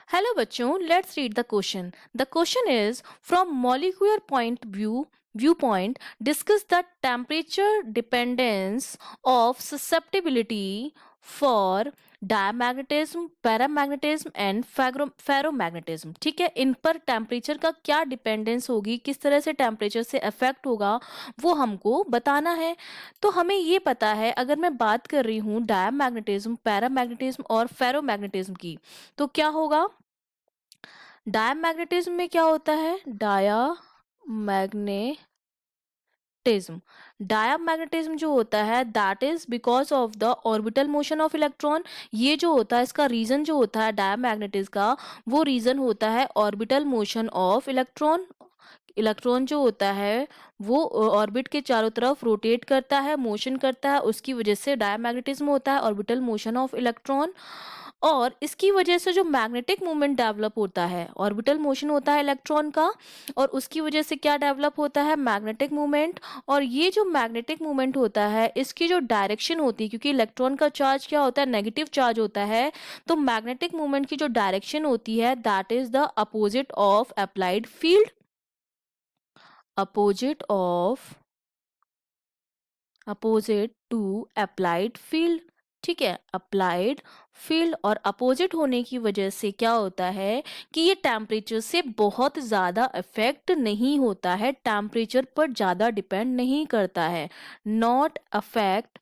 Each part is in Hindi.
हेलो बच्चों, let's read the question. The question is from molecular point viewpoint discuss the temperature dependence of susceptibility for diamagnetism, paramagnetism and ferromagnetism. ठीक है, इन पर टेम्परेचर का क्या डिपेंडेंस होगी, किस तरह से टेम्परेचर से अफेक्ट होगा, वो हमको बताना है. तो हमें ये पता है, अगर मैं बात कर रही हूँ डायमैग्नेटिज्म, पैरामैग्नेटिज्म और फेरोमैग्नेटिज्म की, तो क्या होगा. डायमैग्नेटिज्म में क्या होता है, डायमैग्नेटिज्म जो होता है that is because of the orbital motion of electron. ये जो होता है, इसका रीजन जो होता है डायमैग्नेटिज्म का, वो रीजन होता है orbital motion of electron. Electron जो होता है वो ऑर्बिट के चारों तरफ रोटेट करता है, मोशन करता है, उसकी वजह से डायमैग्नेटिज्म होता है, ऑर्बिटल मोशन ऑफ इलेक्ट्रॉन. और इसकी वजह से जो मैग्नेटिक मूवमेंट डेवलप होता है, ऑर्बिटल मोशन होता है इलेक्ट्रॉन का, और उसकी वजह से क्या डेवलप होता है, मैग्नेटिक मूवमेंट. और ये जो मैग्नेटिक मूवमेंट होता है, इसकी जो डायरेक्शन होती है, क्योंकि इलेक्ट्रॉन का चार्ज क्या होता है, नेगेटिव चार्ज होता है, तो मैग्नेटिक मूवमेंट की जो डायरेक्शन होती है that is the opposite of applied field. Opposite to applied field. ठीक है, अप्लाइड फील्ड और अपोजिट होने की वजह से क्या होता है कि ये टेम्परेचर से बहुत ज़्यादा इफेक्ट नहीं होता है, टेम्परेचर पर ज़्यादा डिपेंड नहीं करता है. Not affect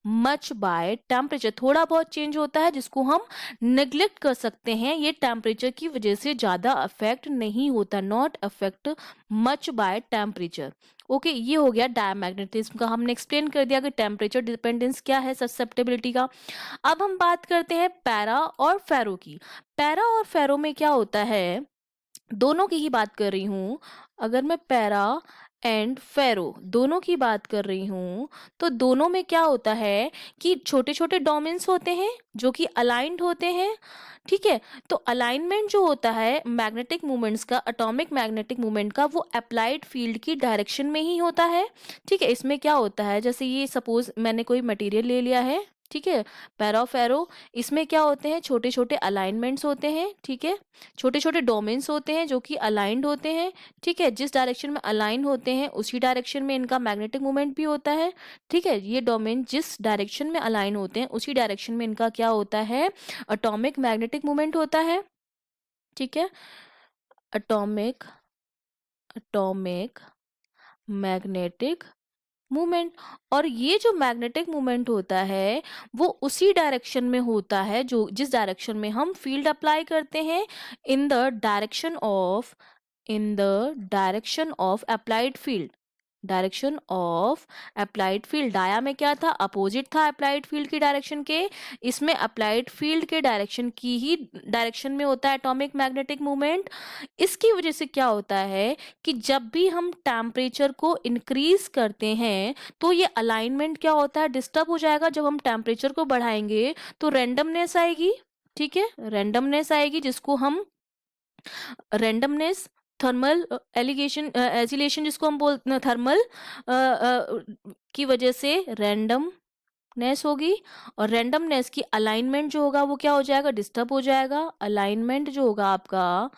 much by temperature. थोड़ा बहुत चेंज होता है जिसको हम नेग्लेक्ट कर सकते हैं, ये टेम्परेचर की वजह से ज़्यादा अफेक्ट नहीं होता. Not affect much by temperature. Okay, ये हो गया डायमैग्नेटिज्म का. हमने एक्सप्लेन कर दिया कि टेम्परेचर डिपेंडेंस क्या है ससेप्टेबिलिटी का. अब हम बात करते हैं पैरा और फेरो की. पैरा और फेरो में क्या होता है, दोनों की ही बात कर रही हूँ. अगर मैं पैरा एंड फेरो दोनों की बात कर रही हूँ, तो दोनों में क्या होता है कि छोटे छोटे डोमेन्स होते हैं जो कि अलाइंड होते हैं. ठीक है, तो अलाइनमेंट जो होता है मैग्नेटिक मूवमेंट्स का, एटॉमिक मैग्नेटिक मूवमेंट का, वो अप्लाइड फील्ड की डायरेक्शन में ही होता है. ठीक है, इसमें क्या होता है, जैसे ये सपोज मैंने कोई मटेरियल ले लिया है, ठीक है, पैरा फेरो, इसमें क्या होते हैं, छोटे छोटे अलाइनमेंट्स होते हैं. ठीक है, छोटे छोटे डोमेन्स होते हैं जो कि अलाइंड होते हैं. ठीक है, जिस डायरेक्शन में अलाइन होते हैं उसी डायरेक्शन में इनका मैग्नेटिक मूवमेंट भी होता है. ठीक है, ये डोमेन जिस डायरेक्शन में अलाइन होते हैं उसी डायरेक्शन में इनका क्या होता है, एटॉमिक मैग्नेटिक मूवमेंट होता है. ठीक है, एटॉमिक एटॉमिक मैग्नेटिक मूवमेंट. और ये जो मैग्नेटिक मूवमेंट होता है वो उसी डायरेक्शन में होता है जो जिस डायरेक्शन में हम फील्ड अप्लाई करते हैं, in the direction of applied field. Direction of applied field. डाया में क्या था, अपोजिट था अप्लाइड फील्ड की डायरेक्शन के. इसमें अप्लाइड फील्ड के डायरेक्शन की ही डायरेक्शन में होता है एटॉमिक मैग्नेटिक मूवमेंट. इसकी वजह से क्या होता है कि जब भी हम टेम्परेचर को इंक्रीज करते हैं तो ये अलाइनमेंट क्या होता है, डिस्टर्ब हो जाएगा. जब हम टेम्परेचर को बढ़ाएंगे तो रैंडमनेस आएगी. ठीक है, रैंडमनेस आएगी जिसको हम रैंडमनेस, थर्मल एजिलेशन जिसको हम बोलते हैं, थर्मल की वजह से रैंडमनेस होगी. और रैंडमनेस की अलाइनमेंट जो होगा वो क्या हो जाएगा, डिस्टर्ब हो जाएगा. अलाइनमेंट जो होगा आपका,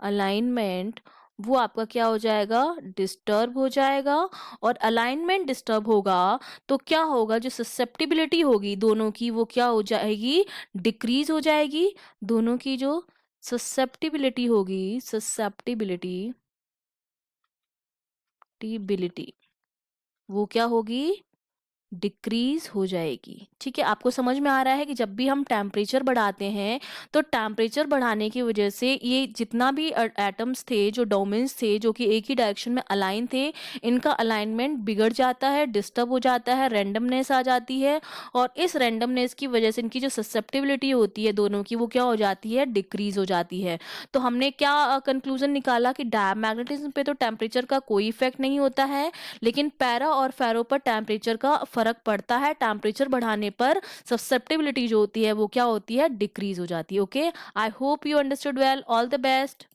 अलाइनमेंट वो आपका क्या हो जाएगा, डिस्टर्ब हो जाएगा. और अलाइनमेंट डिस्टर्ब होगा तो क्या होगा, जो ससेप्टिबिलिटी होगी दोनों की वो क्या हो जाएगी, डिक्रीज हो जाएगी. दोनों की जो ससेप्टिबिलिटी होगी, टिबिलिटी वो क्या होगी, डिक्रीज हो जाएगी. ठीक है, आपको समझ में आ रहा है कि जब भी हम टेम्परेचर बढ़ाते हैं तो टेम्परेचर बढ़ाने की वजह से ये जितना भी एटम्स थे, जो डोमेन्स थे, जो कि एक ही डायरेक्शन में अलाइन थे, इनका अलाइनमेंट बिगड़ जाता है, डिस्टर्ब हो जाता है, रैंडमनेस आ जाती है. और इस रैंडमनेस की वजह से इनकी जो ससेप्टिबिलिटी होती है दोनों की, वो क्या हो जाती है, डिक्रीज हो जाती है. तो हमने क्या कंक्लूजन निकाला कि डायमैग्नेटिज्म पे तो टेम्परेचर का कोई इफेक्ट नहीं होता है, लेकिन पैरा और फेरो पर टेम्परेचर का फर्क पड़ता है. टेम्परेचर बढ़ाने पर ससेप्टिबिलिटी जो होती है वो क्या होती है, डिक्रीज हो जाती है. Okay, I hope you understood well. All the best.